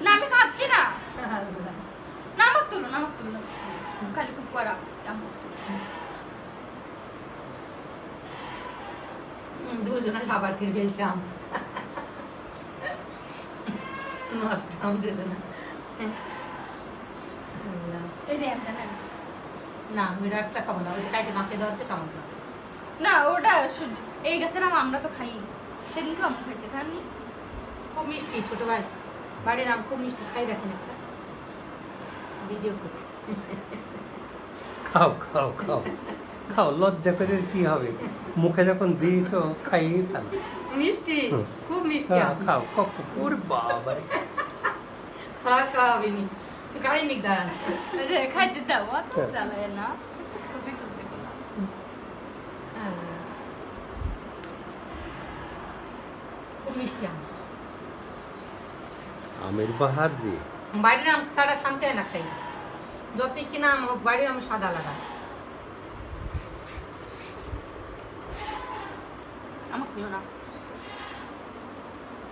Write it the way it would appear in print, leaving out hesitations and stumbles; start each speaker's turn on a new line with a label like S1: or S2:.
S1: না আমি খাচ্ছি না। নামক তুলো খালি খুব করা
S2: দুজনে খাবার খেয়ে ফেলছিলাম নষ্ট আমাদের না।
S1: এই যে একটা
S2: না আমি একটা খাবো না, ওইটা কাইটে মাকে দেওয়াতে কামড় না।
S1: না ওটা এই গাছের আম আমরা তো খাই, সেদিনকে আম খাইছে খাননি।
S2: খুব মিষ্টি ছোট ভাই, বাড়ির আম খুব মিষ্টি, খাই দেখেন একটা ভিডিও করছি।
S3: খাও খাও খাও খাও, লজ্জা করে কি হবে, মুখে যখন দিয়েছো খাইয়ে ফেলো।
S2: মিষ্টি খুব মিষ্টি আম।
S3: খাও খাও ওরে বাবা রে।
S2: হ্যাঁ খাওয়াবিনি খাইনি, দাঁড়ান
S1: খাইতে দাও, অত জ্বালায় না, ছবি তুলতে গেলাম।
S2: খুব মিষ্টি আম,
S3: আমের বাহার রে।
S2: বাড়ির আম ছাড়া শান্তি হয় না খাই, যতই কিনা আম হোক বাড়ির আম সাদা লাগা।
S1: আমাকে দিও না।